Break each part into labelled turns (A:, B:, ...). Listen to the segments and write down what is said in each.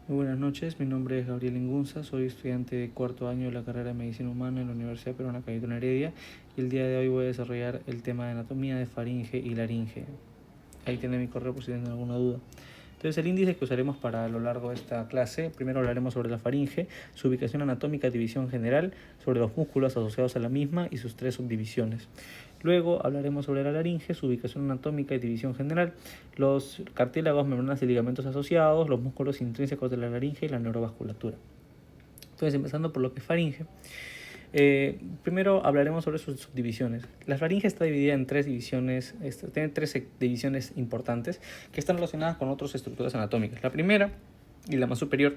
A: Muy buenas noches, mi nombre es Gabriel Ingunza, soy estudiante de cuarto año de la carrera de Medicina Humana en la Universidad Peruana Cayetano Heredia y el día de hoy voy a desarrollar el tema de anatomía de faringe y laringe. Ahí tiene mi correo por si tienen alguna duda. Entonces el índice que usaremos para a lo largo de esta clase, primero hablaremos sobre la faringe, su ubicación anatómica, división general, sobre los músculos asociados a la misma y sus tres subdivisiones. Luego hablaremos sobre la laringe, su ubicación anatómica y división general, los cartílagos, membranas y ligamentos asociados, los músculos intrínsecos de la laringe y la neurovasculatura. Entonces, empezando por lo que es faringe. Primero hablaremos sobre sus subdivisiones. La faringe está dividida en tres divisiones, tiene tres divisiones importantes que están relacionadas con otras estructuras anatómicas. La primera y la más superior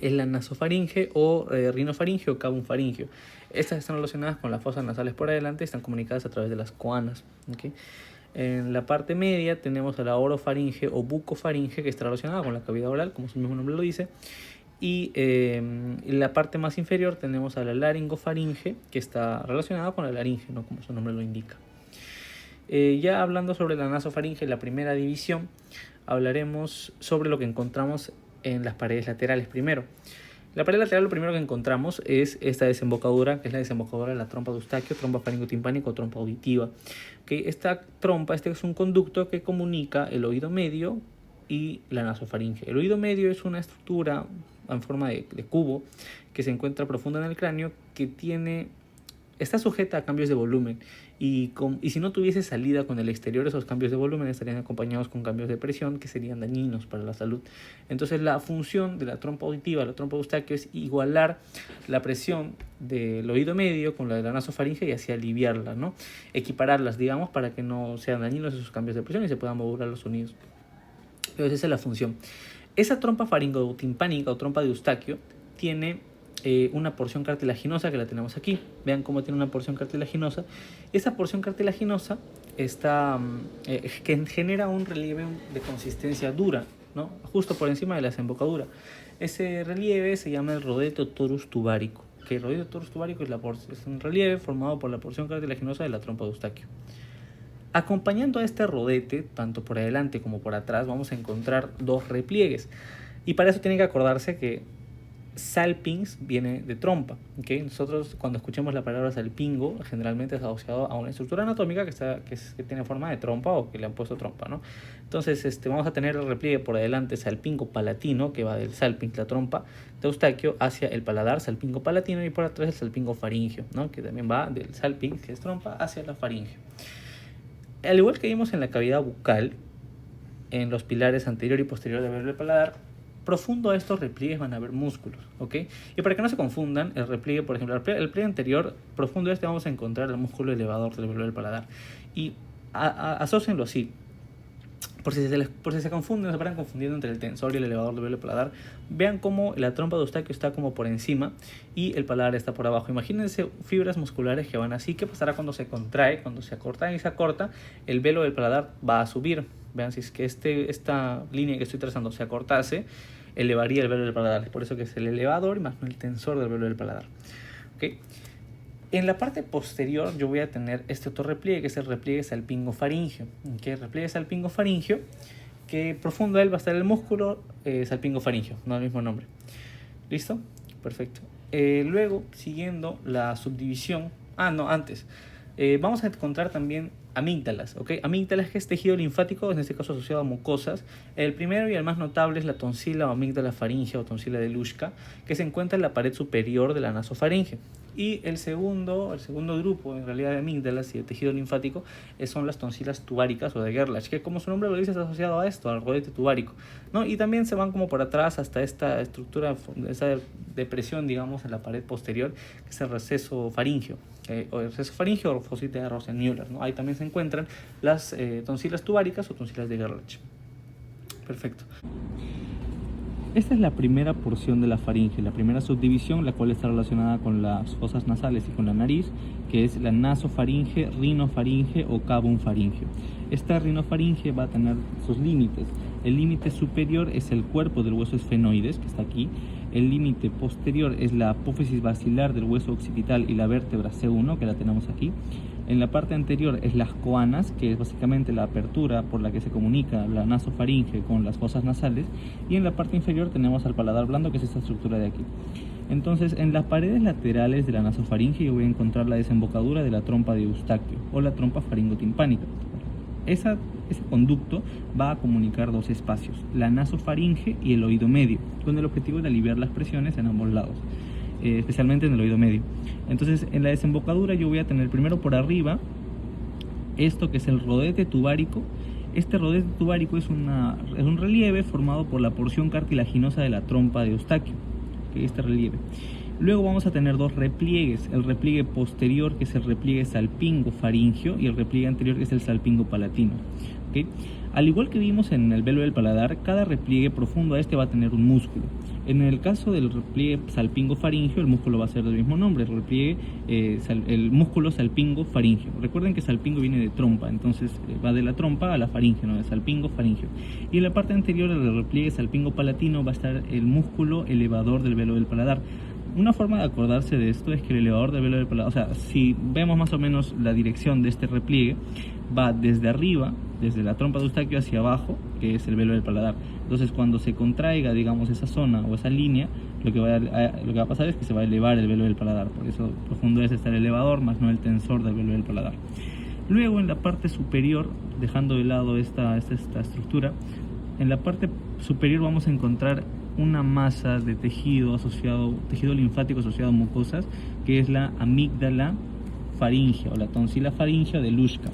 A: es la nasofaringe o rinofaringe o cabum-faringio. Estas están relacionadas con las fosas nasales por adelante y están comunicadas a través de las coanas. ¿Okay? En la parte media tenemos a la orofaringe o bucofaringe, que está relacionada con la cavidad oral, como su mismo nombre lo dice. Y en la parte más inferior tenemos a la laringofaringe, que está relacionada con la laringe, ¿no? Como su nombre lo indica. Ya hablando sobre la nasofaringe, la primera división, hablaremos sobre lo que encontramos en las paredes laterales primero. La pared lateral, lo primero que encontramos es esta desembocadura, que es la desembocadura de la trompa de Eustaquio, trompa faringotimpánica o trompa auditiva. ¿Okay? Esta trompa, este es un conducto que comunica el oído medio y la nasofaringe. El oído medio es una estructura en forma de cubo que se encuentra profunda en el cráneo, que está sujeta a cambios de volumen y si no tuviese salida con el exterior, esos cambios de volumen estarían acompañados con cambios de presión que serían dañinos para la salud. Entonces la función de la trompa auditiva, la trompa de Eustaquio, es igualar la presión del oído medio con la de la nasofaringe y así aliviarla, ¿no? Equipararlas, digamos, para que no sean dañinos esos cambios de presión y se puedan modular los sonidos. Entonces esa es la función. Esa trompa faringotimpánica o trompa de Eustaquio tiene una porción cartilaginosa, que la tenemos aquí. Vean cómo tiene una porción cartilaginosa. Esa porción cartilaginosa que genera un relieve de consistencia dura, ¿no? Justo por encima de la desembocadura. Ese relieve se llama el rodete torus tubárico. Que el rodete torus tubárico es un relieve formado por la porción cartilaginosa de la trompa de Eustaquio. Acompañando a este rodete, tanto por adelante como por atrás, vamos a encontrar dos repliegues. Y para eso tienen que acordarse que salpinx viene de trompa. ¿Okay? Nosotros, cuando escuchemos la palabra salpingo, generalmente es asociado a una estructura anatómica que tiene forma de trompa o que le han puesto trompa, ¿no? Entonces vamos a tener el repliegue por adelante salpingo palatino, que va del salpinx, la trompa de Eustaquio, hacia el paladar, salpingo palatino, y por atrás el salpingo faringio, ¿no? Que también va del salpinx, que es trompa, hacia la faringe. Al igual que vimos en la cavidad bucal, en los pilares anterior y posterior del alveolo del paladar, profundo a estos repliegues van a haber músculos, ¿ok? Y para que no se confundan, el repliegue, por ejemplo, el pliegue anterior, profundo vamos a encontrar el músculo elevador del alveolo del paladar. Y asócienlo así. Por si se confunden, se van confundiendo entre el tensor y el elevador del alveolo del paladar, vean cómo la trompa de Eustaquio está como por encima y el paladar está por abajo. Imagínense fibras musculares que van así. ¿Qué pasará cuando se contrae? Cuando se acorta y se acorta, el velo del paladar va a subir. Vean, si es que esta línea que estoy trazando se acortase, elevaría el velo del paladar. Es por eso que es el elevador y más no el tensor del velo del paladar. ¿Okay? En la parte posterior yo voy a tener este otro repliegue, que es el repliegue salpingofaringio. ¿Okay? El repliegue salpingofaringio, que profundo a él va a estar el músculo salpingofaringio, no el mismo nombre. ¿Listo? Perfecto. Luego, siguiendo la subdivisión, antes, vamos a encontrar también amígdalas, ¿ok? Amígdalas, que es tejido linfático, en este caso asociado a mucosas. El primero y el más notable es la tonsila o amígdala faríngea o tonsila de Luschka, que se encuentra en la pared superior de la nasofaringe. Y el segundo grupo, en realidad, de amígdalas y de tejido linfático son las tonsilas tubáricas o de Gerlach, que como su nombre lo dice, es asociado a esto, al rodete tubárico, ¿no? Y también se van como por atrás hasta esta estructura, esa depresión, digamos, en la pared posterior, que es el receso faríngeo. O el receso faríngeo o fosite de Rosenmüller, ¿no? Ahí también se encuentran las tonsilas tubáricas o tonsilas de Gerlach. Perfecto. Esta es la primera porción de la faringe, la primera subdivisión, la cual está relacionada con las fosas nasales y con la nariz, que es la nasofaringe, rinofaringe o cabum-faringio. Esta rinofaringe va a tener sus límites. El límite superior es el cuerpo del hueso esfenoides, que está aquí. El límite posterior es la apófisis basilar del hueso occipital y la vértebra C1, que la tenemos aquí.
B: En la parte anterior es las coanas, que es básicamente la apertura por la que se comunica la nasofaringe con las fosas nasales, y en la parte inferior tenemos al paladar blando, que es esta estructura de aquí. Entonces, en las paredes laterales de la nasofaringe yo voy a encontrar la desembocadura de la trompa de Eustaquio o la trompa faringotimpánica. Ese conducto va a comunicar dos espacios, la nasofaringe y el oído medio, con el objetivo de aliviar las presiones en ambos lados, especialmente en el oído medio. Entonces, en la desembocadura yo voy a tener primero por arriba esto que es el rodete tubárico. Este rodete tubárico es un relieve formado por la porción cartilaginosa de la trompa de Eustaquio, que es este relieve. Luego vamos a tener dos repliegues, el repliegue posterior, que es el repliegue salpingo-faringio, y el repliegue anterior, que es el salpingo-palatino. ¿Okay? Al igual que vimos en el velo del paladar, cada repliegue profundo a este va a tener un músculo. En el caso del repliegue salpingo-faringio, el músculo va a ser del mismo nombre, el músculo salpingo-faringio. Recuerden que salpingo viene de trompa, entonces va de la trompa a la faringe, ¿no? De salpingo-faringio. Y en la parte anterior del repliegue salpingo-palatino va a estar el músculo elevador del velo del paladar. Una forma de acordarse de esto es que el elevador del velo del paladar, o sea, si vemos más o menos la dirección de este repliegue, va desde arriba, desde la trompa de Eustaquio hacia abajo, que es el velo del paladar. Entonces, cuando se contraiga, digamos, esa zona o esa línea, lo que va a pasar es que se va a elevar el velo del paladar. Por eso profundo es estar el elevador, más no el tensor del velo del paladar. Luego, en la parte superior, dejando de lado esta estructura, en la parte superior vamos a encontrar una masa de tejido linfático asociado a mucosas, que es la amígdala faríngea o la tonsila faríngea de Luschka.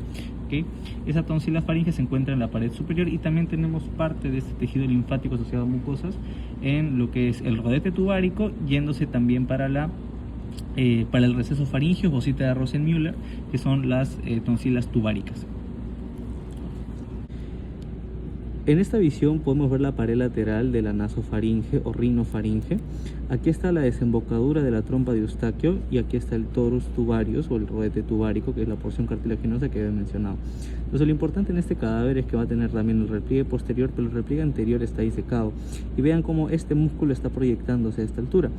B: ¿Okay? Esa tonsila faríngea se encuentra en la pared superior, y también tenemos parte de este tejido linfático asociado a mucosas en lo que es el rodete tubárico, yéndose también para el receso faríngeo, Bosita de Rosenmüller, que son las tonsilas tubáricas. En esta visión podemos ver la pared lateral de la nasofaringe o rinofaringe. Aquí está la desembocadura de la trompa de Eustaquio, y aquí está el torus tubarius o el rodete tubárico, que es la porción cartilaginosa que había mencionado. Entonces, lo importante en este cadáver es que va a tener también el repliegue posterior, pero el repliegue anterior está disecado. Y vean cómo este músculo está proyectándose a esta altura.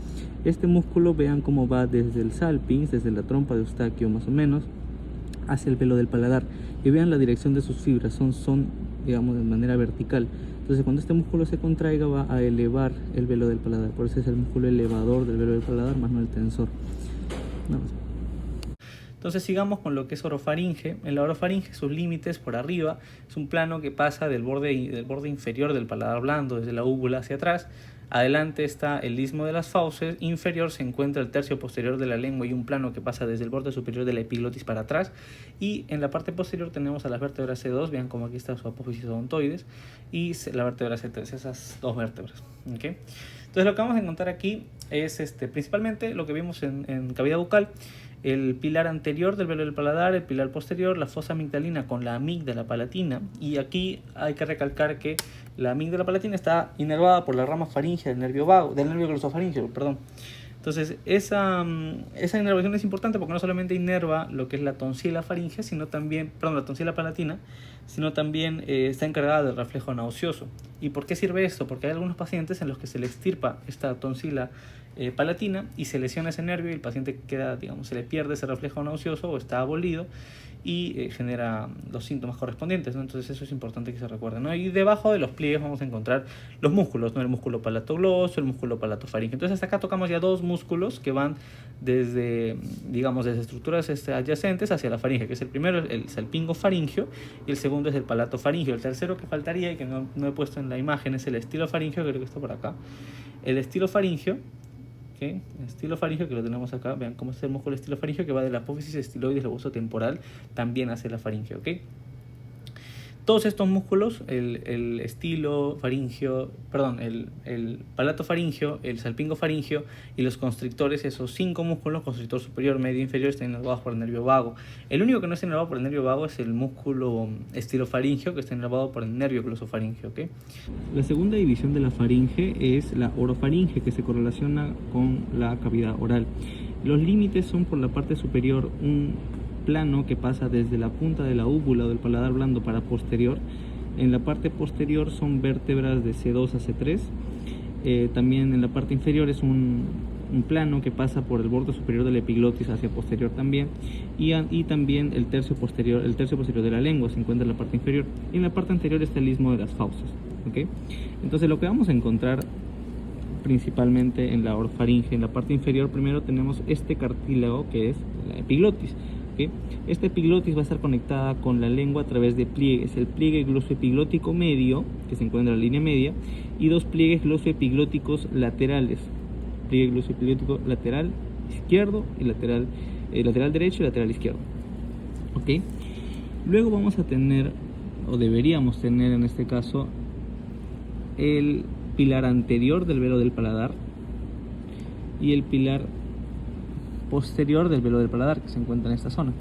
B: Este músculo, vean cómo va desde el salpinx, desde la trompa de Eustaquio más o menos, hacia el velo del paladar. Y vean la dirección de sus fibras, son digamos de manera vertical. Entonces, cuando este músculo se contraiga, va a elevar el velo del paladar. Por eso es el músculo elevador del velo del paladar, más no el tensor. Nada más.
A: Entonces sigamos con lo que es orofaringe. En la orofaringe, sus límites por arriba es un plano que pasa del borde inferior del paladar blando, desde la úvula hacia atrás. Adelante está el istmo de las fauces, inferior se encuentra el tercio posterior de la lengua y un plano que pasa desde el borde superior de la epiglotis para atrás. Y en la parte posterior tenemos a las vértebras C2, vean como aquí está su apófisis odontoides, y la vértebra C3, esas dos vértebras. ¿Okay? Entonces, lo que vamos a encontrar aquí es principalmente lo que vimos en cavidad bucal: el pilar anterior del velo del paladar, el pilar posterior, la fosa amigdalina con la amígdala palatina. Y aquí hay que recalcar que la amígdala palatina está inervada por la rama faríngea del nervio glosofaríngeo, perdón. Entonces, esa inervación es importante porque no solamente inerva lo que es la tonsila faríngea, la tonsila palatina, sino también está encargada del reflejo nauseoso. ¿Y por qué sirve esto? Porque hay algunos pacientes en los que se le extirpa esta tonsila palatina y se lesiona ese nervio, y el paciente se le pierde ese reflejo nauseoso o está abolido, y genera los síntomas correspondientes, ¿no? Entonces, eso es importante que se recuerde, ¿no? Y debajo de los pliegues vamos a encontrar los músculos, ¿no? El músculo palatogloso, el músculo palatofaríngeo. Entonces, hasta acá tocamos ya dos músculos que van desde estructuras adyacentes hacia la faringe, que es el primero, el salpingofaringio, y el segundo es el palatofaringio. El tercero que faltaría y que no he puesto en la imagen es el estilofaringio, creo que está por acá. El estilofaringio, ¿okay? El estilofaringio, que lo tenemos acá, vean cómo es el músculo estilofaringio, que va de la apófisis estiloides loboso temporal también hacia la faringe, ¿ok? Todos estos músculos, el palatofaringio, el salpingofaringio y los constrictores, esos 5 músculos, constrictor superior, medio, inferior, están inervados por el nervio vago. El único que no está inervado por el nervio vago es el músculo estilofaringio, que está inervado por el nervio glosofaringio, ¿ok?
B: La segunda división de la faringe es la orofaringe, que se correlaciona con la cavidad oral. Los límites son por la parte superior un plano que pasa desde la punta de la úvula o del paladar blando para posterior. En la parte posterior son vértebras de C2 a C3. También en la parte inferior es un un plano que pasa por el borde superior de la epiglotis hacia posterior también, y también el tercio posterior de la lengua se encuentra en la parte inferior, y en la parte anterior está el istmo de las fauces, ¿ok? Entonces lo que vamos a encontrar principalmente en la orofaringe, en la parte inferior, primero tenemos este cartílago que es la epiglotis. Esta epiglotis va a estar conectada con la lengua a través de pliegues, el pliegue glosoepiglótico medio, que se encuentra en la línea media, y dos pliegues glosoepiglóticos laterales, pliegue glosoepiglótico lateral izquierdo y lateral derecho y lateral izquierdo. ¿Ok? Luego vamos a tener, o deberíamos tener en este caso, el pilar anterior del velo del paladar y el pilar posterior del velo del paladar, que se encuentra en esta zona.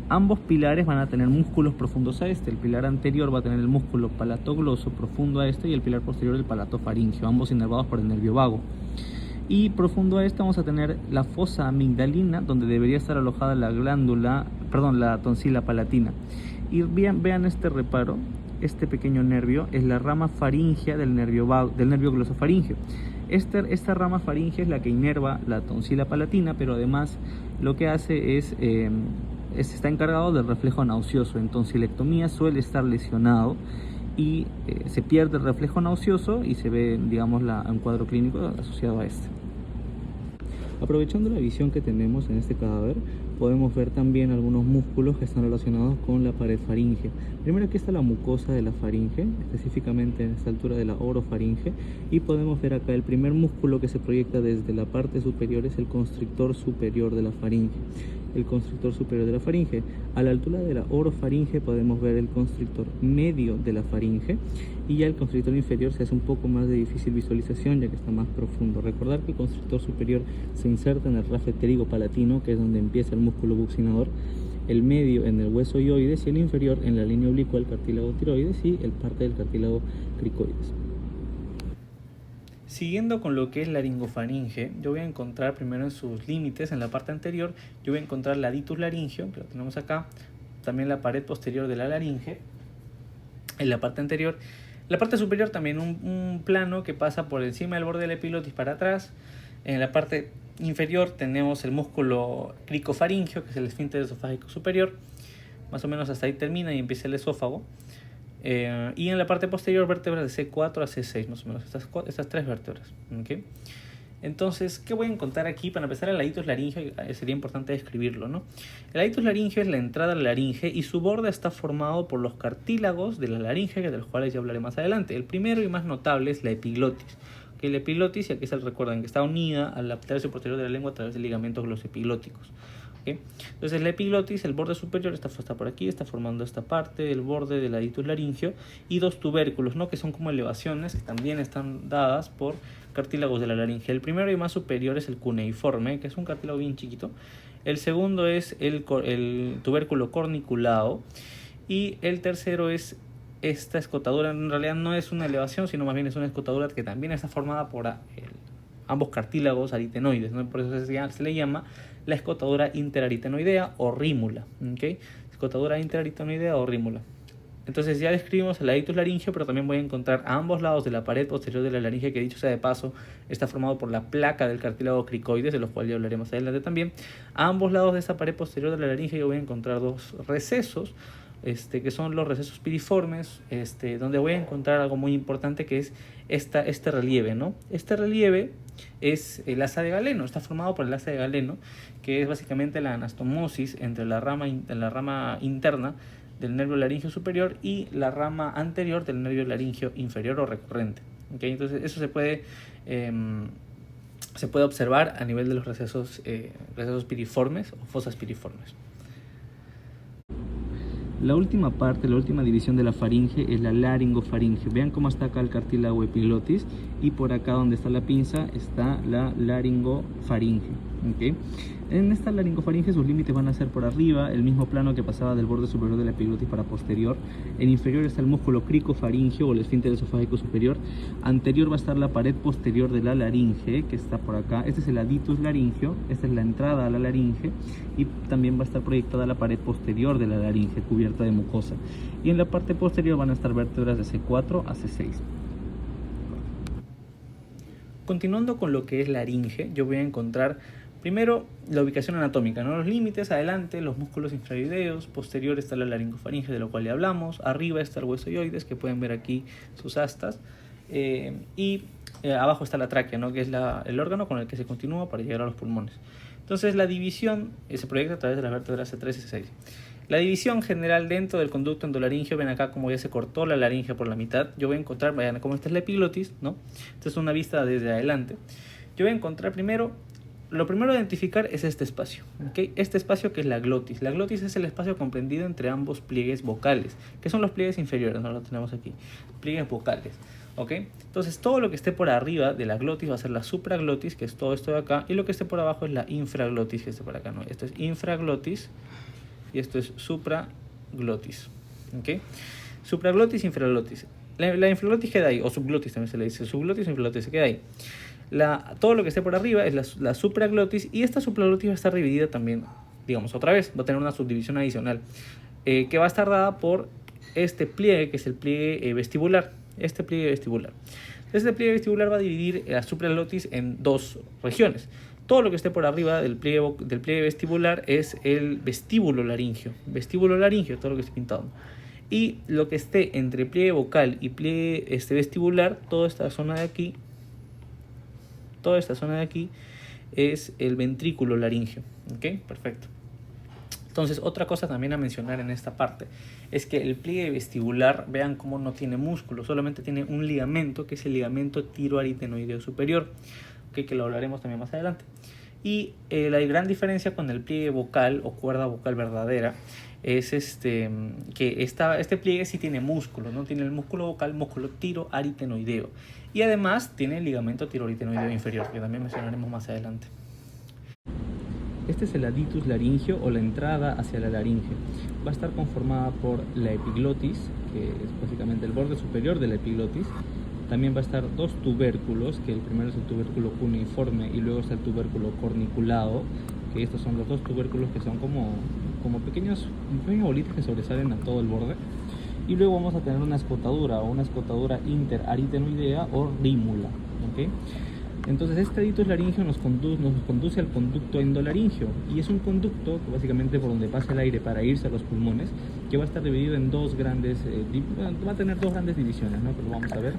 B: Ambos pilares van a tener músculos profundos a este. El pilar anterior va a tener el músculo palatogloso profundo a este, y el pilar posterior el palatofaringeo, ambos inervados por el nervio vago. Y profundo a este vamos a tener la fosa amigdalina, donde debería estar alojada la tonsila palatina. Y vean este reparo, este pequeño nervio es la rama faríngea del nervio glosofaríngeo. Esta rama faríngea es la que inerva la tonsila palatina, pero además lo que hace está encargado del reflejo nauseoso. En tonsilectomía suele estar lesionado y se pierde el reflejo nauseoso y se ve, digamos, un cuadro clínico asociado a este. Aprovechando la visión que tenemos en este cadáver, podemos ver también algunos músculos que están relacionados con la pared faríngea. Primero, aquí está la mucosa de la faringe, específicamente en esta altura de la orofaringe, y podemos ver acá el primer músculo que se proyecta desde la parte superior es el constrictor superior de la faringe. El constrictor superior de la faringe. A la altura de la orofaringe podemos ver el constrictor medio de la faringe, y ya el constrictor inferior se hace un poco más de difícil visualización ya que está más profundo. Recordar que el constrictor superior se inserta en el rafe pterigo-palatino, que es donde empieza el músculo buccinador, el medio en el hueso ioides y el inferior en la línea oblicua del cartílago tiroides y el parte del cartílago cricoides.
A: Siguiendo con lo que es laringofaringe, yo voy a encontrar primero en sus límites, en la parte anterior, yo voy a encontrar la ditus laringio, que lo tenemos acá, también la pared posterior de la laringe, en la parte anterior. La parte superior también un plano que pasa por encima del borde de la epiglotis para atrás. En la parte inferior tenemos el músculo cricofaringio, que es el esfínter esofágico superior, más o menos hasta ahí termina y empieza el esófago. Y en la parte posterior, vértebras de C4 a C6, más o menos, estas tres vértebras. ¿Okay? Entonces, ¿qué voy a encontrar aquí? Para empezar, el aditus laringio sería importante describirlo, ¿no? El aditus laringio es la entrada a la laringe y su borde está formado por los cartílagos de la laringe, de los cuales ya hablaré más adelante. El primero y más notable es la epiglotis. ¿Okay? La epiglotis, y aquí se recuerdan que está unida al tercio posterior de la lengua a través de ligamentos glosoepiglóticos. ¿Okay? Entonces la epiglotis, el borde superior está por aquí, está formando esta parte, el borde del aditus laringio, y dos tubérculos, ¿no? Que son como elevaciones que también están dadas por cartílagos de la laringe. El primero y más superior es el cuneiforme, que es un cartílago bien chiquito. El segundo es el tubérculo corniculado, y el tercero es esta escotadura. En realidad no es una elevación, sino más bien es una escotadura que también está formada por ambos cartílagos aritenoides, ¿no? Por eso se le llama la escotadura interaritenoidea o rímula. ¿Okay? Escotadura interaritenoidea o rímula. Entonces ya describimos el aditus laringio, pero también voy a encontrar a ambos lados de la pared posterior de la laringe, que dicho sea de paso, está formado por la placa del cartílago cricoides, de los cuales ya hablaremos más adelante también. A ambos lados de esa pared posterior de la laringe yo voy a encontrar dos recesos, que son los recesos piriformes, donde voy a encontrar algo muy importante, que es este relieve, ¿no? Este relieve es el asa de Galeno, está formado por el asa de Galeno, que es básicamente la anastomosis entre la rama interna del nervio laringio superior y la rama anterior del nervio laringio inferior o recurrente. ¿Okay? Entonces eso se puede observar a nivel de los recesos piriformes o fosas piriformes.
B: La última parte, la última división de la faringe es la laringofaringe. Vean cómo está acá el cartílago epiglotis, y por acá donde está la pinza está la laringofaringe. ¿Okay? En esta laringofaringe sus límites van a ser por arriba, el mismo plano que pasaba del borde superior de la epiglotis para posterior. En inferior está el músculo cricofaringio o el esfínter esofágico superior. Anterior va a estar la pared posterior de la laringe, que está por acá. Este es el aditus laringio, esta es la entrada a la laringe, y también va a estar proyectada la pared posterior de la laringe, cubierta de mucosa. Y en la parte posterior van a estar vértebras de C4 a C6.
A: Continuando con lo que es laringe, yo voy a encontrar primero la ubicación anatómica, ¿no? Los límites, adelante, los músculos infraoideos, posterior está la laringofaringe, de lo cual ya hablamos, arriba está el hueso ioides, que pueden ver aquí sus astas, abajo está la tráquea, ¿no? Que es el órgano con el que se continúa para llegar a los pulmones. Entonces la división se proyecta a través de las vértebras C3 y C6. La división general dentro del conducto endolaringio, ven acá como ya se cortó la laringe por la mitad. Yo voy a encontrar, vean cómo esta es la epiglotis, ¿no? Esta es una vista desde adelante. Yo voy a encontrar lo primero a identificar es este espacio, ¿okay? Este espacio que es la glotis. La glotis es el espacio comprendido entre ambos pliegues vocales, que son los pliegues inferiores, no lo tenemos aquí, pliegues vocales, ¿ok? Entonces todo lo que esté por arriba de la glotis va a ser la supraglotis, que es todo esto de acá, y lo que esté por abajo es la infraglotis, que esté por acá, ¿no? Esto es infraglotis y esto es supraglotis, ¿ok? Supraglotis, infraglotis. La infraglotis queda ahí, o subglotis también se le dice, subglotis o infraglotis se queda ahí. Todo lo que esté por arriba es la supraglotis, y esta supraglotis va a estar dividida también, digamos, otra vez, va a tener una subdivisión adicional, que va a estar dada por este pliegue, que es el pliegue vestibular. Este pliegue vestibular va a dividir la supraglotis en dos regiones. Todo lo que esté por arriba del pliegue vestibular es el vestíbulo laringio, todo lo que esté pintado. Y lo que esté entre pliegue vocal y pliegue vestibular, toda esta zona de aquí es el ventrículo laringio. ¿Ok? Perfecto. Entonces, otra cosa también a mencionar en esta parte es que el pliegue vestibular, vean cómo no tiene músculo, solamente tiene un ligamento, que es el ligamento tiroaritenoideo superior, ¿okay? Que lo hablaremos también más adelante. Y la gran diferencia con el pliegue vocal o cuerda vocal verdadera es que este pliegue sí tiene músculo, ¿no? Tiene el músculo vocal, músculo tiroaritenoideo. Y además tiene el ligamento tiroaritenoideo inferior, que también mencionaremos más adelante.
B: Este es el aditus laringio o la entrada hacia la laringe. Va a estar conformada por la epiglotis, que es básicamente el borde superior de la epiglotis. También va a estar dos tubérculos, que el primero es el tubérculo cuneiforme y luego está el tubérculo corniculado, que estos son los dos tubérculos que son como pequeñas bolitas que sobresalen a todo el borde. Y luego vamos a tener una escotadura interaritenoidea o rímula, ¿okay? Entonces este aditus laringio nos conduce al conducto endolaringio, y es un conducto que básicamente por donde pasa el aire para irse a los pulmones, que va a estar dividido en dos grandes, va a tener dos grandes divisiones, ¿no? Que lo vamos a ver.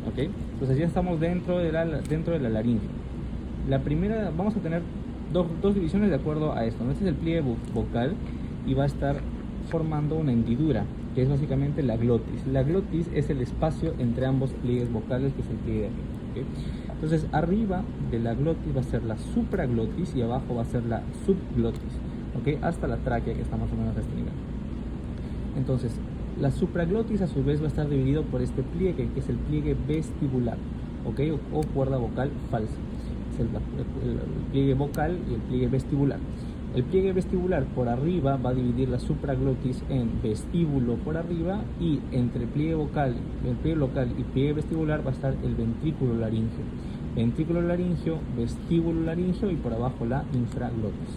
B: ¿Ok? Entonces ya estamos dentro de la laringe. La primera, vamos a tener dos divisiones de acuerdo a esto, ¿no? Este es el pliegue vocal y va a estar formando una hendidura, que es básicamente la glotis. La glotis es el espacio entre ambos pliegues vocales, que es el pliegue de arriba, ¿okay? Entonces arriba de la glotis va a ser la supraglotis y abajo va a ser la subglotis, ¿okay? Hasta la tráquea, que está más o menos a este nivel. Entonces la supraglotis a su vez va a estar dividido por este pliegue, que es el pliegue vestibular, ¿okay? o cuerda vocal falsa. Es el pliegue vocal y el pliegue vestibular. El pliegue vestibular por arriba va a dividir la supraglotis en vestíbulo por arriba, y entre el pliegue local y pliegue vestibular va a estar el ventrículo laringio. Ventrículo laringio, vestíbulo laringio y por abajo la infraglotis.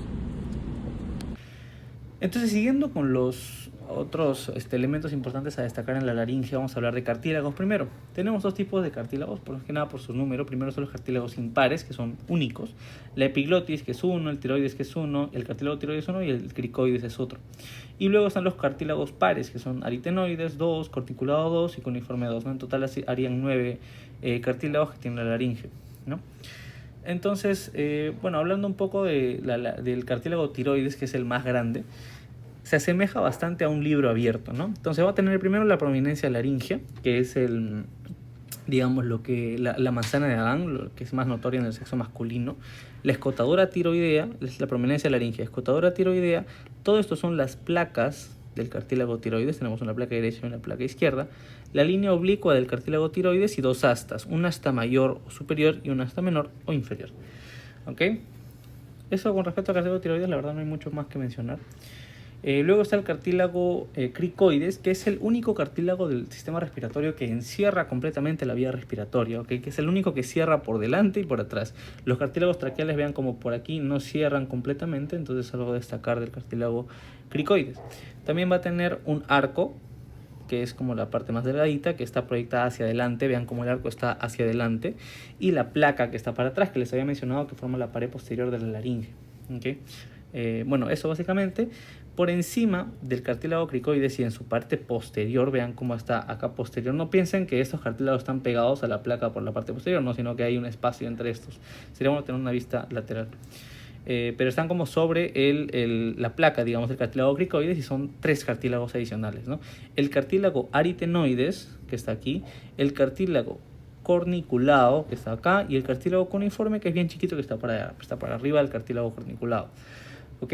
A: Entonces, siguiendo con los otros elementos importantes a destacar en la laringe, vamos a hablar de cartílagos primero. Tenemos dos tipos de cartílagos, por lo que nada por su número. Primero son los cartílagos impares, que son únicos. La epiglotis, que es uno, el tiroides, que es uno, el cartílago tiroides es uno y el cricoides es otro. Y luego están los cartílagos pares, que son aritenoides 2, corticulado 2 y cuneiforme 2, ¿no? En total harían 9 cartílagos que tiene la laringe, ¿no? Entonces, bueno, hablando un poco del cartílago tiroides, que es el más grande, se asemeja bastante a un libro abierto, ¿no? Entonces va a tener primero la prominencia laringea, que es digamos, la manzana de Adán, lo que es más notoria en el sexo masculino. La escotadura tiroidea, es la prominencia laringea, escotadura tiroidea. Todo esto son las placas del cartílago tiroides. Tenemos una placa derecha y una placa izquierda. La línea oblicua del cartílago tiroides y dos astas, una asta mayor o superior y una asta menor o inferior. ¿Ok? Eso con respecto al cartílago tiroides, la verdad no hay mucho más que mencionar. Luego está el cartílago cricoides, que es el único cartílago del sistema respiratorio que encierra completamente la vía respiratoria, ¿okay? Que es el único que cierra por delante y por atrás. Los cartílagos traqueales, vean como por aquí no cierran completamente, entonces es algo a destacar del cartílago cricoides. También va a tener un arco que es como la parte más delgadita, que está proyectada hacia adelante. Vean cómo el arco está hacia adelante. Y la placa que está para atrás, que les había mencionado que forma la pared posterior de la laringe. ¿Okay? Bueno, eso básicamente. Por encima del cartílago cricoides y en su parte posterior, vean cómo está acá posterior. No piensen que estos cartílagos están pegados a la placa por la parte posterior, no, sino que hay un espacio entre estos. Sería bueno tener una vista lateral. Pero están como sobre la placa, digamos, del cartílago cricoides, y son 3 cartílagos adicionales, ¿no? El cartílago aritenoides, que está aquí, el cartílago corniculado, que está acá, y el cartílago cuneiforme, que es bien chiquito, que está para arriba del cartílago corniculado. ¿Ok?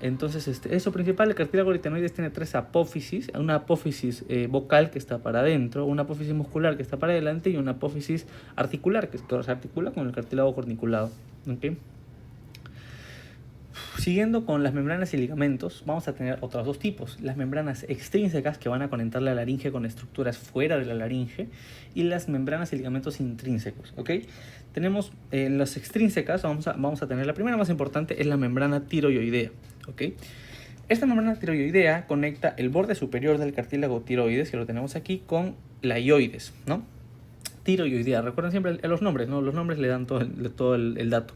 A: Entonces, eso principal, el cartílago aritenoides tiene 3 apófisis, una apófisis vocal que está para adentro, una apófisis muscular que está para adelante y una apófisis articular que se articula con el cartílago corniculado. ¿Ok? Siguiendo con las membranas y ligamentos, vamos a tener otros 2 tipos. Las membranas extrínsecas, que van a conectar la laringe con estructuras fuera de la laringe, y las membranas y ligamentos intrínsecos. ¿Ok? Tenemos las extrínsecas, vamos a tener la primera más importante, es la membrana tiroidea. ¿Ok? Esta membrana tiroidea conecta el borde superior del cartílago tiroides, que lo tenemos aquí, con la ioides, ¿no? Tiroidea, recuerden siempre los nombres, ¿no? Los nombres le dan todo el dato.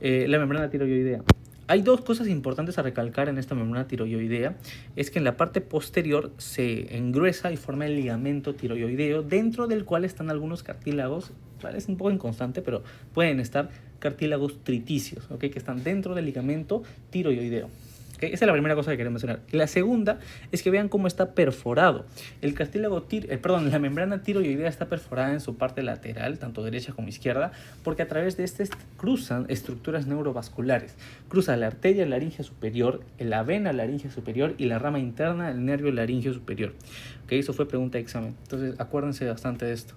A: La membrana tiroidea. Hay 2 cosas importantes a recalcar en esta membrana tiroidea. Es que en la parte posterior se engruesa y forma el ligamento tiroideo, dentro del cual están algunos cartílagos. Es un poco inconstante, pero pueden estar cartílagos triticios, ¿okay? Que están dentro del ligamento tiroideo. ¿Okay? Esa es la primera cosa que quería mencionar. La segunda es que vean cómo está perforado. La membrana tiroidea está perforada en su parte lateral, tanto derecha como izquierda, porque a través de este cruzan estructuras neurovasculares. Cruza la arteria laríngea superior, la vena laríngea superior y la rama interna del nervio laríngeo superior. ¿Okay? Eso fue pregunta de examen. Entonces, acuérdense bastante de esto.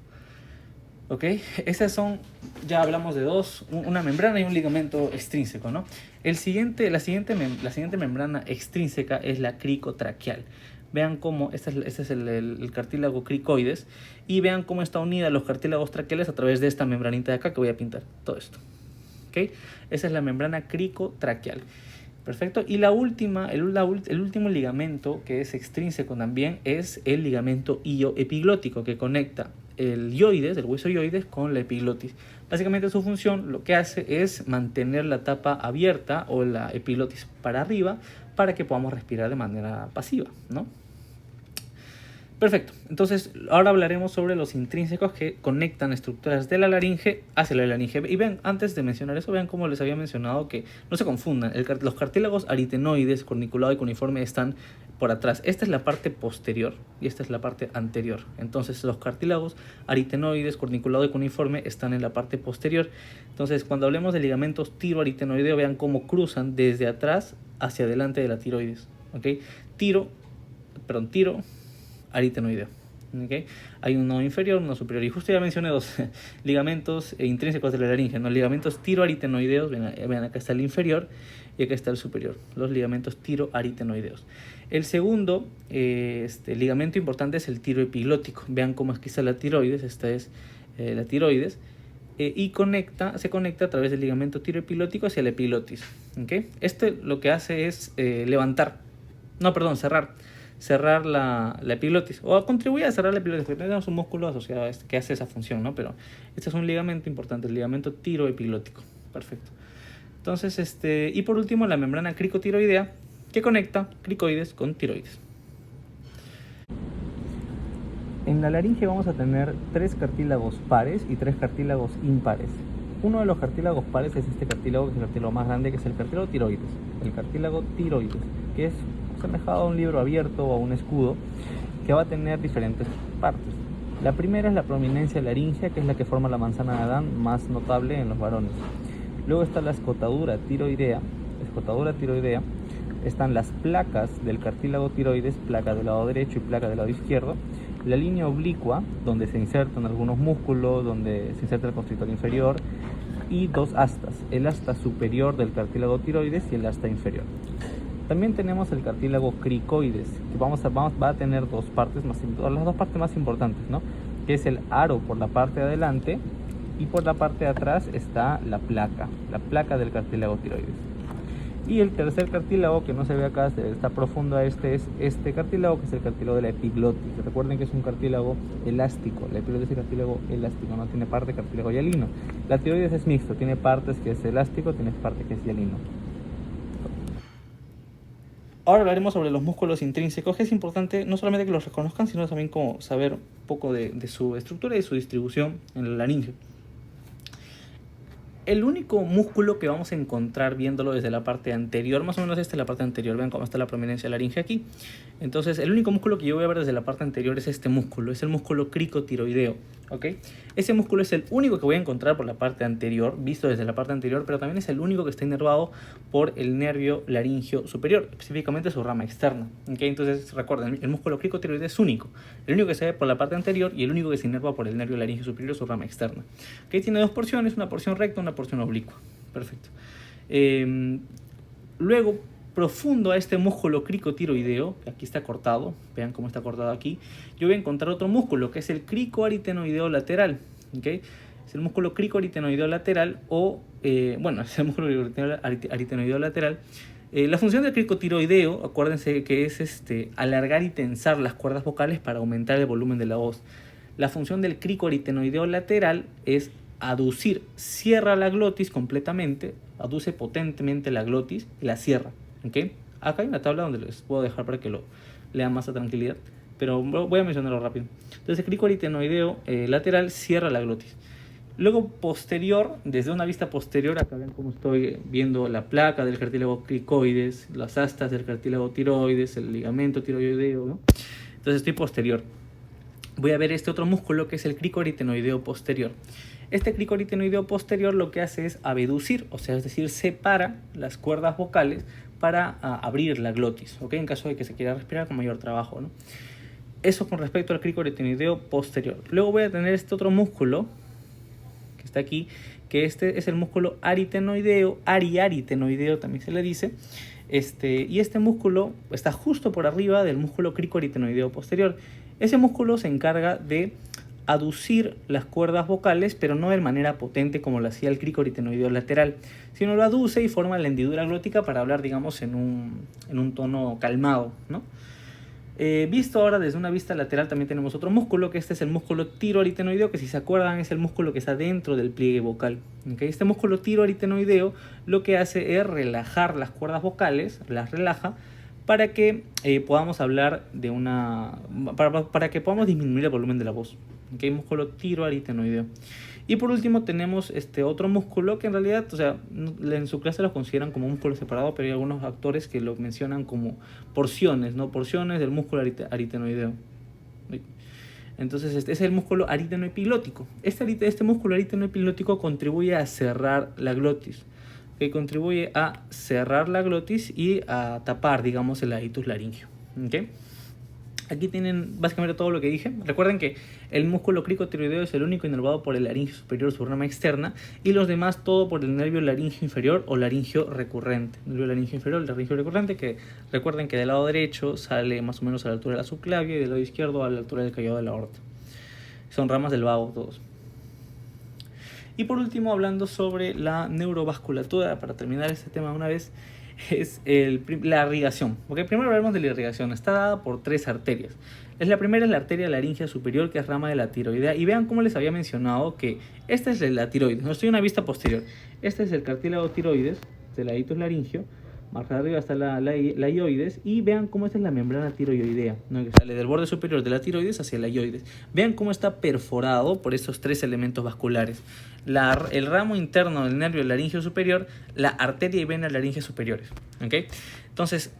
A: ¿Ok? Esas son, ya hablamos de 2, una membrana y un ligamento extrínseco, ¿no? La siguiente membrana extrínseca es la cricotraqueal. Vean cómo, este es el cartílago cricoides, y vean cómo está unida a los cartílagos traqueales a través de esta membranita de acá que voy a pintar, todo esto. ¿Ok? Esa es la membrana cricotraqueal. Perfecto. Y el último ligamento que es extrínseco también es el ligamento ilioepiglótico, que conecta el hueso ioides con la epiglotis. Básicamente su función lo que hace es mantener la tapa abierta o la epiglotis para arriba para que podamos respirar de manera pasiva, ¿no? Perfecto. Entonces, ahora hablaremos sobre los intrínsecos que conectan estructuras de la laringe hacia la laringe. Y vean, antes de mencionar eso, vean cómo les había mencionado que no se confundan. Los cartílagos aritenoides, corniculado y cuneiforme están por atrás. Esta es la parte posterior y esta es la parte anterior. Entonces, los cartílagos aritenoides, corniculado y cuneiforme están en la parte posterior. Entonces, cuando hablemos de ligamentos tiroaritenoideo, vean cómo cruzan desde atrás hacia adelante de la tiroides. ¿Ok? Tiro aritenoideo. ¿Okay? Hay un nodo inferior, un nodo superior, y justo ya mencioné 2 ligamentos intrínsecos de la laringe, ¿no? Ligamentos tiroaritenoideos. Vean, acá está el inferior y acá está el superior, los ligamentos tiroaritenoideos. El segundo ligamento importante es el tiroepiglótico. Vean cómo aquí está la tiroides, esta es la tiroides, y se conecta a través del ligamento tiroepiglótico hacia la epiglotis. ¿Okay? Lo que hace es cerrar la epiglotis, o contribuye a cerrar la epiglotis, porque tenemos un músculo asociado a que hace esa función, ¿no? Pero este es un ligamento importante, el ligamento tiroepiglótico. Perfecto. Entonces, y por último, la membrana cricotiroidea, que conecta cricoides con tiroides. En la laringe vamos a tener 3 cartílagos pares y 3 cartílagos impares. Uno de los cartílagos pares es este cartílago, que es el cartílago más grande, que es el cartílago tiroides. El cartílago tiroides, que es semejado a un libro abierto o a un escudo, que va a tener diferentes partes. La primera es la prominencia laríngea, que es la que forma la manzana de Adán, más notable en los varones. Luego está la escotadura tiroidea. Están las placas del cartílago tiroides, placa del lado derecho y placa del lado izquierdo. La línea oblicua, donde se insertan algunos músculos, donde se inserta el constrictor inferior, y 2 astas, el asta superior del cartílago tiroides y el asta inferior. También tenemos el cartílago cricoides, que va a tener 2 partes las 2 partes más importantes, ¿no? Que es el aro por la parte de adelante, y por la parte de atrás está la placa del cartílago tiroides.
B: Y el tercer cartílago, que no se ve acá, está profundo a este, es este cartílago, que es el cartílago de la epiglotis. Recuerden que es un cartílago elástico. La epiglotis es un cartílago elástico, no tiene parte cartílago hialino. La tiroides es mixto, tiene partes que es elástico, tiene parte que es hialino.
A: Ahora hablaremos sobre los músculos intrínsecos, que es importante no solamente que los reconozcan, sino también como saber un poco de su estructura y su distribución en la laringe. El único músculo que vamos a encontrar viéndolo desde la parte anterior, más o menos esta es la parte anterior, vean cómo está la prominencia laringe aquí. Entonces el único músculo que yo voy a ver desde la parte anterior es este músculo, es el músculo cricotiroideo, ¿ok? Ese músculo es el único que voy a encontrar por la parte anterior, visto desde la parte anterior, pero también es el único que está inervado por el nervio laringio superior, específicamente su rama externa, ¿ok? Entonces recuerden, el músculo cricotiroideo es único, el único que se ve por la parte anterior y el único que se inerva por el nervio laringio superior, su rama externa. ¿Ok? Tiene dos porciones, una porción recta, una porción oblicua. Perfecto. Luego, profundo a este músculo cricotiroideo, que aquí está cortado, vean cómo está cortado aquí, yo voy a encontrar otro músculo, que es el cricoaritenoideo lateral. ¿Okay? Es el músculo cricoaritenoideo lateral es el músculo aritenoideo lateral. La función del cricotiroideo, acuérdense que es alargar y tensar las cuerdas vocales para aumentar el volumen de la voz. La función del cricoaritenoideo lateral es aducir, cierra la glotis completamente, aduce potentemente la glotis y la cierra. ¿Okay? Acá hay una tabla donde les puedo dejar para que lo lean más a tranquilidad, pero voy a mencionarlo rápido. Entonces el cricoaritenoideo lateral cierra la glotis. Luego posterior, desde una vista posterior, acá ven cómo estoy viendo la placa del cartílago cricoides, las astas del cartílago tiroides, el ligamento tiroideo, ¿no? Entonces estoy posterior. Voy a ver este otro músculo que es el cricoaritenoideo posterior. Este cricoaritenoideo posterior lo que hace es abducir, o sea, es decir, separa las cuerdas vocales para abrir la glotis, ¿ok? En caso de que se quiera respirar con mayor trabajo, ¿no? Eso con respecto al cricoaritenoideo posterior. Luego voy a tener este otro músculo que está aquí, que este es el músculo aritenoideo, ariaritenoideo también se le dice. Y este músculo está justo por arriba del músculo cricoaritenoideo posterior. Ese músculo se encarga de aducir las cuerdas vocales, pero no de manera potente como lo hacía el cricoaritenoideo lateral, sino lo aduce y forma la hendidura glótica para hablar, digamos, en un tono calmado, ¿no? Visto ahora desde una vista lateral también tenemos otro músculo, que este es el músculo tiroaritenoideo, que si se acuerdan es el músculo que está dentro del pliegue vocal. ¿Okay? Este músculo tiroaritenoideo lo que hace es relajar las cuerdas vocales, las relaja, para que podamos hablar de para que podamos disminuir el volumen de la voz. ¿Okay? Músculo tiroaritenoideo. Y por último tenemos este otro músculo que en realidad, o sea, en su clase lo consideran como un músculo separado, pero hay algunos autores que lo mencionan como porciones, ¿no? Porciones del músculo aritenoideo. Entonces este es el músculo aritenoepiglótico. Este músculo aritenoepiglótico contribuye a cerrar la glotis, que contribuye a cerrar la glotis y a tapar, digamos, el hiatus laringio. ¿Okay? Aquí tienen básicamente todo lo que dije. Recuerden que el músculo cricotiroideo es el único inervado por el laringio superior, su rama externa, y los demás todo por el nervio laringio inferior o laringio recurrente. El nervio laringio inferior, el laringio recurrente, que recuerden que del lado derecho sale más o menos a la altura de la subclavia y del lado izquierdo a la altura del callado de la aorta. Son ramas del vago todos. Y por último, hablando sobre la neurovasculatura, para terminar este tema de una vez, es la irrigación. Okay, primero hablaremos de la irrigación. Está dada por tres arterias. La primera es la arteria laringea superior, que es rama de la tiroidea. Y vean cómo les había mencionado que esta es la tiroides. No estoy en una vista posterior. Este es el cartílago tiroides, del hiatus laringio. Más arriba está la ioides. Y vean cómo esta es la membrana tiroidea, ¿no? Que sale del borde superior de la tiroides hacia la ioides. Vean cómo está perforado por estos tres elementos vasculares. El ramo interno del nervio laringio superior, la arteria y vena laringea superiores. ¿Okay? Entonces,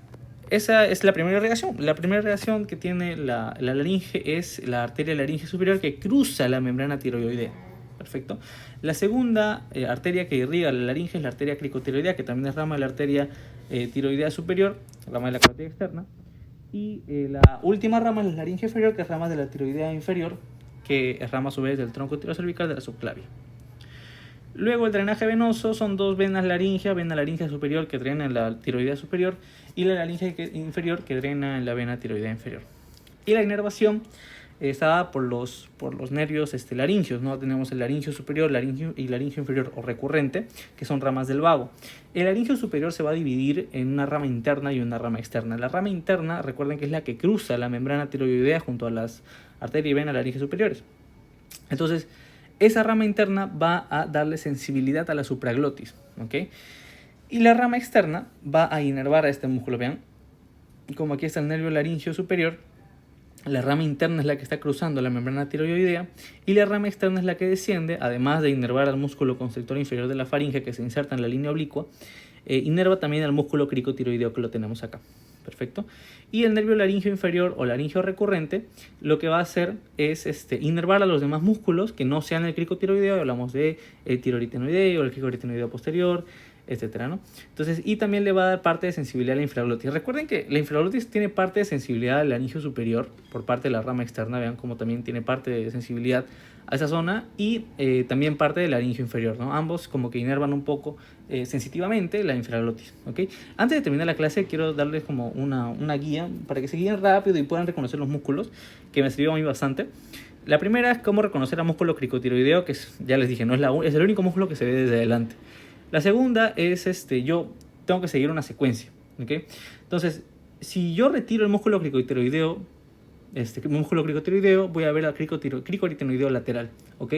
A: esa es la primera irrigación. La primera irrigación que tiene la laringe es la arteria laringea superior, que cruza la membrana tiroidea. Perfecto. La segunda arteria que irriga la laringe es la arteria cricotiroidea, que también es rama de la arteria tiroidea superior, rama de la carótida externa. Y la última rama es la laringe inferior, que es rama de la tiroidea inferior, que es rama a su vez del tronco tirocervical de la subclavia. Luego el drenaje venoso son dos venas laringea, vena laringea superior que drena en la tiroidea superior y la laringea inferior que drena en la vena tiroidea inferior. Y la inervación está dada por los nervios laríngeos, ¿no? Tenemos el laringio superior y laringio inferior o recurrente, que son ramas del vago. El laringio superior se va a dividir en una rama interna y una rama externa. La rama interna, recuerden que es la que cruza la membrana tiroidea junto a las arterias y venas laringes superiores. Entonces, esa rama interna va a darle sensibilidad a la supraglotis, ¿ok? Y la rama externa va a inervar a este músculo, vean, como aquí está el nervio laringio superior, la rama interna es la que está cruzando la membrana tiroidea y la rama externa es la que desciende, además de inervar al músculo constrictor inferior de la faringe que se inserta en la línea oblicua, inerva también al músculo cricotiroideo que lo tenemos acá. Perfecto. Y el nervio laringio inferior o laringio recurrente lo que va a hacer es inervar a los demás músculos que no sean el cricotiroideo. Hablamos de el tiroaritenoideo, el cricoaritenoideo posterior, etcétera, ¿no? Entonces, y también le va a dar parte de sensibilidad a la infraglotis. Recuerden que la infraglotis tiene parte de sensibilidad al laringio superior por parte de la rama externa. Vean cómo también tiene parte de sensibilidad a esa zona y también parte del laringio inferior, ¿no? Ambos como que inervan un poco sensitivamente la infraglotis, ¿ok? Antes de terminar la clase quiero darles como una guía para que se guíen rápido y puedan reconocer los músculos, que me sirvió a mí bastante. La primera es cómo reconocer al músculo cricotiroideo, que ya les dije, es el único músculo que se ve desde adelante. La segunda es, yo tengo que seguir una secuencia, ¿ok? Entonces, si yo retiro el músculo cricotiroideo, voy a ver al cricoaritenoideo lateral, ¿ok?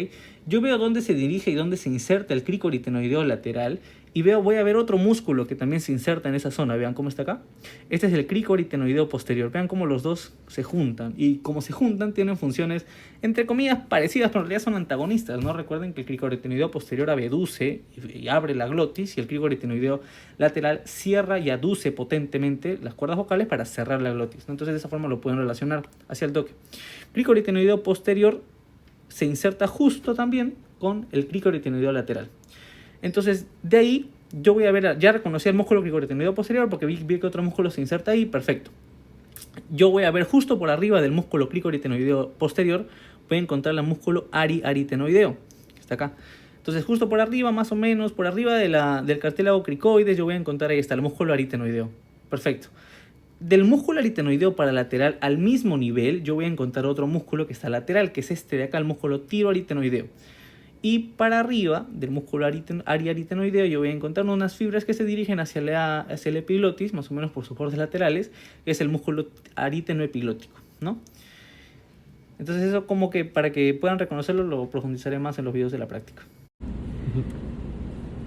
A: Yo veo dónde se dirige y dónde se inserta el cricoaritenoideo lateral y voy a ver otro músculo que también se inserta en esa zona. Vean cómo está acá. Este es el cricoaritenoideo posterior. Vean cómo los dos se juntan y como se juntan tienen funciones entre comillas parecidas, pero en realidad son antagonistas, ¿no? Recuerden que el cricoaritenoideo posterior abduce y abre la glotis y el cricoaritenoideo lateral cierra y aduce potentemente las cuerdas vocales para cerrar la glotis, ¿no? Entonces de esa forma lo pueden relacionar hacia el toque. Cricoaritenoideo posterior se inserta justo también con el cricoaritenoideo lateral. Entonces, de ahí yo voy a ver, ya reconocí el músculo cricoaritenoideo posterior porque vi que otro músculo se inserta ahí, perfecto. Yo voy a ver justo por arriba del músculo cricoaritenoideo posterior, voy a encontrar el músculo aritenoideo, que está acá. Entonces, justo por arriba, más o menos, por arriba del cartílago cricoides, yo voy a encontrar ahí está el músculo aritenoideo. Perfecto. Del músculo aritenoideo para lateral al mismo nivel, yo voy a encontrar otro músculo que está lateral, que es este de acá, el músculo tiroaritenoideo. Y para arriba del músculo aritenoideo yo voy a encontrar unas fibras que se dirigen hacia la epiglotis, más o menos por sus bordes laterales, que es el músculo aritenoepiglótico, ¿no? Entonces eso como que para que puedan reconocerlo lo profundizaré más en los videos de la práctica.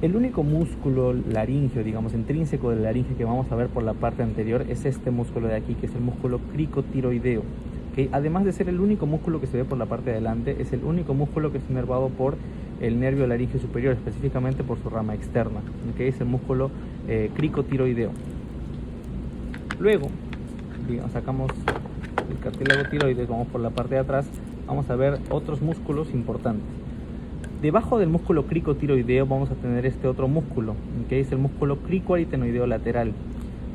B: El único músculo laríngeo, digamos, intrínseco del laringe que vamos a ver por la parte anterior es este músculo de aquí, que es el músculo cricotiroideo. ¿Okay? Además de ser el único músculo que se ve por la parte de adelante, es el único músculo que es inervado por el nervio laringio superior, específicamente por su rama externa, ¿okay? Es el músculo cricotiroideo. Luego, digamos, sacamos el cartílago tiroides, vamos por la parte de atrás, vamos a ver otros músculos importantes. Debajo del músculo cricotiroideo vamos a tener este otro músculo, que es el músculo cricoaritenoideo lateral.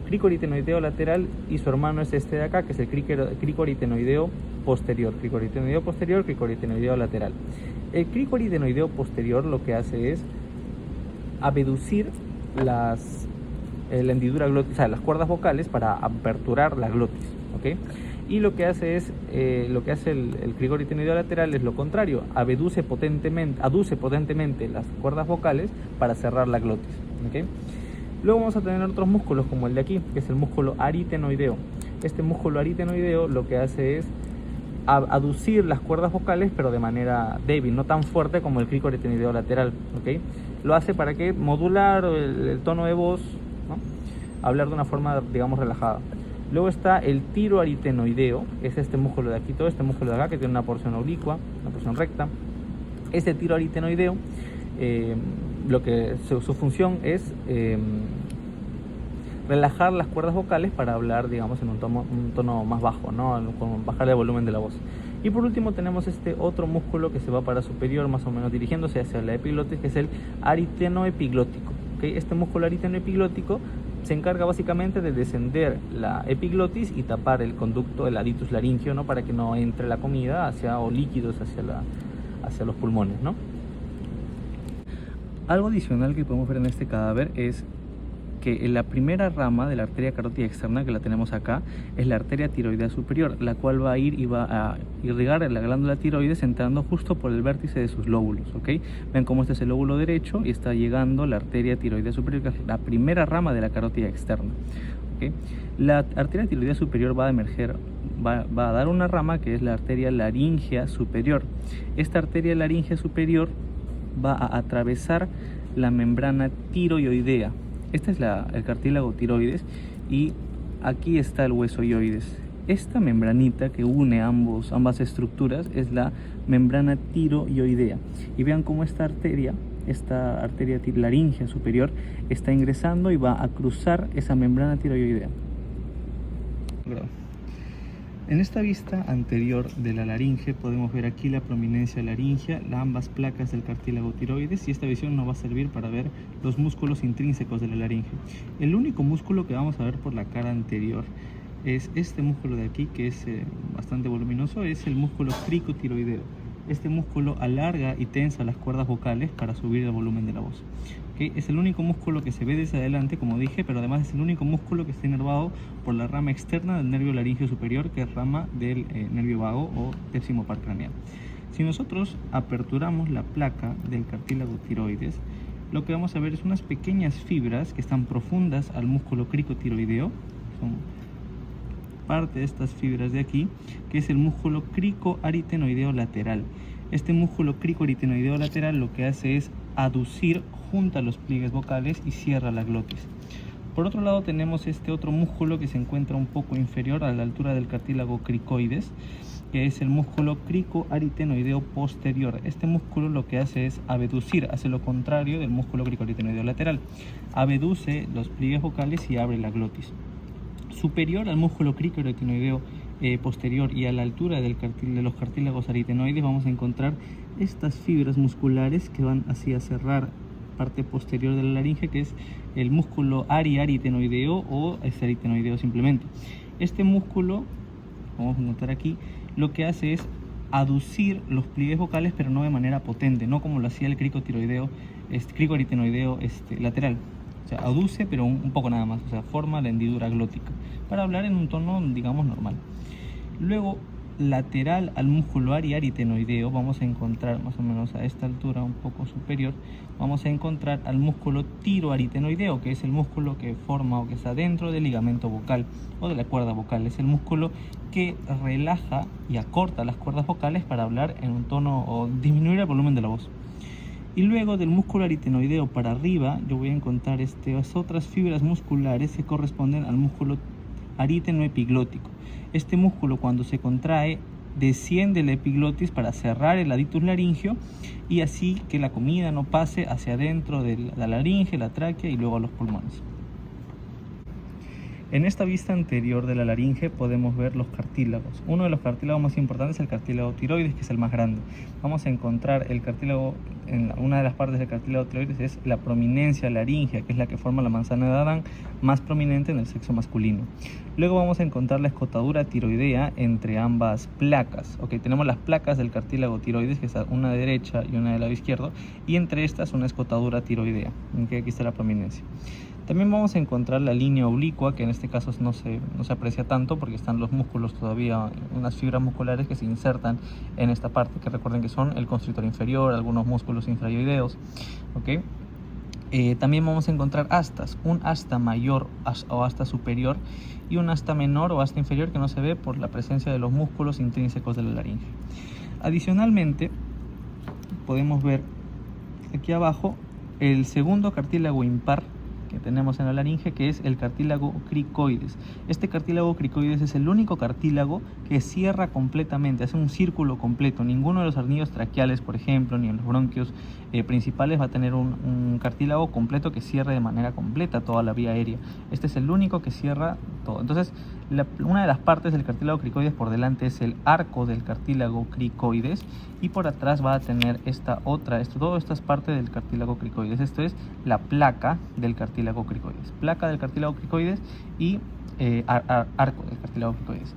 B: Cricoaritenoideo lateral y su hermano es este de acá, que es el cricoaritenoideo posterior. Cricoaritenoideo posterior, cricoaritenoideo lateral. El cricoaritenoideo posterior lo que hace es abducir la hendidura glótica, o sea, las cuerdas vocales para aperturar la glotis, ¿ok? Y lo que hace es, el cricoaritenoideo lateral es lo contrario, aduce potentemente las cuerdas vocales para cerrar la glotis, ¿ok? Luego vamos a tener otros músculos como el de aquí, que es el músculo aritenoideo. Este músculo aritenoideo lo que hace es aducir las cuerdas vocales, pero de manera débil, no tan fuerte como el cricoaritenoideo lateral, ¿ok? Lo hace para que modular el tono de voz, ¿no? Hablar de una forma, digamos, relajada. Luego está el tiroaritenoideo, es este músculo de aquí, todo este músculo de acá, que tiene una porción oblicua, una porción recta. Este tiroaritenoideo, su función es relajar las cuerdas vocales para hablar, digamos, en un tono más bajo, ¿no? Con bajar el volumen de la voz. Y por último tenemos este otro músculo que se va para superior, más o menos dirigiéndose hacia la epiglotis, que es el aritenoepiglótico, ¿okay? Este músculo aritenoepiglótico se encarga básicamente de descender la epiglotis y tapar el conducto, el aritus laringio, ¿no? Para que no entre la comida o líquidos hacia los pulmones, ¿no? Algo adicional que podemos ver en este cadáver es
A: que la primera rama de la arteria carótida externa, que la tenemos acá, es la arteria tiroidea superior, la cual va a ir y va a irrigar la glándula tiroides entrando justo por el vértice de sus lóbulos, ¿ok? Ven cómo este es el lóbulo derecho y está llegando la arteria tiroidea superior, que es la primera rama de la carótida externa, ¿ok? La arteria tiroidea superior va a emerger, va a dar una rama que es la arteria laríngea superior. Esta arteria laríngea superior va a atravesar la membrana tiroidea. Este es el cartílago tiroides y aquí está el hueso ioides. Esta membranita que une ambas estructuras es la membrana tiroidea. Y vean cómo esta arteria laríngea superior está ingresando y va a cruzar esa membrana tiroidea. En esta vista anterior de la laringe podemos ver aquí la prominencia laringea, ambas placas del cartílago tiroides, y esta visión nos va a servir para ver los músculos intrínsecos de la laringe. El único músculo que vamos a ver por la cara anterior es este músculo de aquí, que es bastante voluminoso, es el músculo cricotiroideo. Este músculo alarga y tensa las cuerdas vocales para subir el volumen de la voz. ¿Okay? Es el único músculo que se ve desde adelante, como dije, pero además es el único músculo que está inervado por la rama externa del nervio laríngeo superior, que es rama del nervio vago o décimo par craneal. Si nosotros aperturamos la placa del cartílago tiroides, lo que vamos a ver es unas pequeñas fibras que están profundas al músculo cricotiroideo. Son parte de estas fibras de aquí, que es el músculo cricoaritenoideo lateral. Este músculo cricoaritenoideo lateral lo que hace es aducir, junta los pliegues vocales y cierra la glotis. Por otro lado tenemos este otro músculo que se encuentra un poco inferior a la altura del cartílago cricoides, que es el músculo cricoaritenoideo posterior. Este músculo lo que hace es abducir, hace lo contrario del músculo cricoaritenoideo lateral. Abduce los pliegues vocales y abre la glotis. Superior al músculo cricoaritenoideo posterior y a la altura de los cartílagos aritenoides vamos a encontrar estas fibras musculares que van así a cerrar parte posterior de la laringe, que es el músculo aritenoideo o aritenoideo simplemente. Este músculo, vamos a notar aquí, lo que hace es aducir los pliegues vocales, pero no de manera potente, no como lo hacía el cricoaritenoideo lateral. O sea, aduce, pero un poco nada más, o sea, forma la hendidura glótica, para hablar en un tono, digamos, normal. Luego, lateral al músculo aritenoideo, vamos a encontrar más o menos a esta altura, un poco superior, vamos a encontrar al músculo tiroaritenoideo, que es el músculo que forma o que está dentro del ligamento vocal o de la cuerda vocal. Es el músculo que relaja y acorta las cuerdas vocales para hablar en un tono o disminuir el volumen de la voz. Y luego del músculo aritenoideo para arriba, yo voy a encontrar estas otras fibras musculares que corresponden al músculo aritenoepiglótico. Este músculo, cuando se contrae, desciende la epiglotis para cerrar el aditus laringio y así que la comida no pase hacia adentro de la laringe, la tráquea y luego a los pulmones. En esta vista anterior de la laringe podemos ver los cartílagos. Uno de los cartílagos más importantes es el cartílago tiroides, que es el más grande. Vamos a encontrar el cartílago, una de las partes del cartílago tiroides es la prominencia laringea, que es la que forma la manzana de Adán, más prominente en el sexo masculino. Luego vamos a encontrar la escotadura tiroidea entre ambas placas. Tenemos las placas del cartílago tiroides, que es una de derecha y una del lado izquierdo, y entre estas una escotadura tiroidea, que aquí está la prominencia. También vamos a encontrar la línea oblicua, que en este caso no se aprecia tanto porque están los músculos todavía, unas fibras musculares que se insertan en esta parte, que recuerden que son el constrictor inferior, algunos músculos infrayoideos. También vamos a encontrar astas, un asta mayor o asta superior y un asta menor o asta inferior que no se ve por la presencia de los músculos intrínsecos de la laringe. Adicionalmente, podemos ver aquí abajo el segundo cartílago impar que tenemos en la laringe, que es el cartílago cricoides. Este cartílago cricoides es el único cartílago que cierra completamente, hace un círculo completo. Ninguno de los arnillos traqueales, por ejemplo, ni en los bronquios principales va a tener un cartílago completo que cierre de manera completa toda la vía aérea. Este es el único que cierra todo. Entonces, una de las partes del cartílago cricoides por delante es el arco del cartílago cricoides y por atrás va a tener toda esta es parte del cartílago cricoides. Esto es la placa del cartílago cricoides. Placa del cartílago cricoides y arco del cartílago cricoides.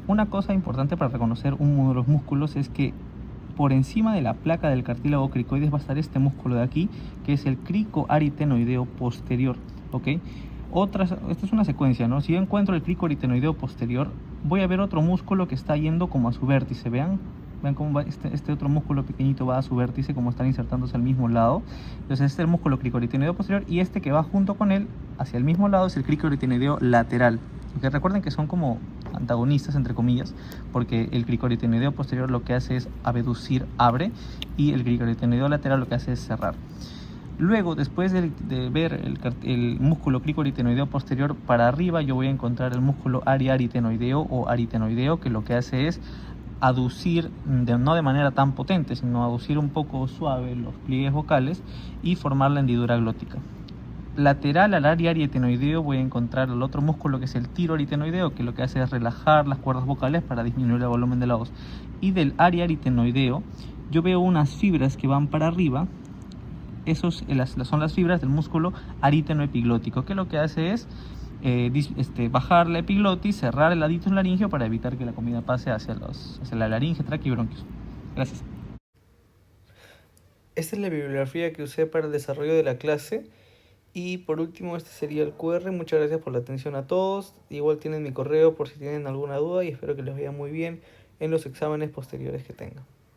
A: Una cosa importante para reconocer uno de los músculos es que por encima de la placa del cartílago cricoides va a estar este músculo de aquí, que es el cricoaritenoideo posterior.
B: ¿ok? Esta es una secuencia, ¿no? Si yo encuentro el cricoaritenoideo posterior, voy a ver otro músculo que está yendo como a su vértice, vean cómo va este otro músculo pequeñito va a su vértice, como están insertándose al mismo lado. Entonces este es el músculo cricoaritenoideo posterior, y este que va junto con él hacia el mismo lado es el cricoaritenoideo lateral. Okay, recuerden que son como antagonistas, entre comillas, porque el cricoaritenoideo posterior lo que hace es abducir, abre, y el cricoaritenoideo lateral lo que hace es cerrar. Luego, después de ver el músculo cricoaritenoideo posterior para arriba, yo voy a encontrar el músculo ariaritenoideo o aritenoideo, que lo que hace es aducir, no de manera tan potente, sino aducir un poco suave los pliegues vocales y formar la hendidura glótica. Lateral al ariaritenoideo voy a encontrar el otro músculo, que es el tiroaritenoideo, que lo que hace es relajar las cuerdas vocales para disminuir el volumen de la voz. Y del ariaritenoideo yo veo unas fibras que van para arriba. Esos son las fibras del músculo aritenoepiglótico, que lo que hace es bajar la epiglotis, cerrar el aditus laríngeo para evitar que la comida pase hacia la laringe, tráquea y bronquios. Gracias.
A: Esta es la bibliografía que usé para el desarrollo de la clase. Y por último, este sería el QR. Muchas gracias por la atención a todos. Igual tienen mi correo por si tienen alguna duda, y espero que les vaya muy bien en los exámenes posteriores que tengan.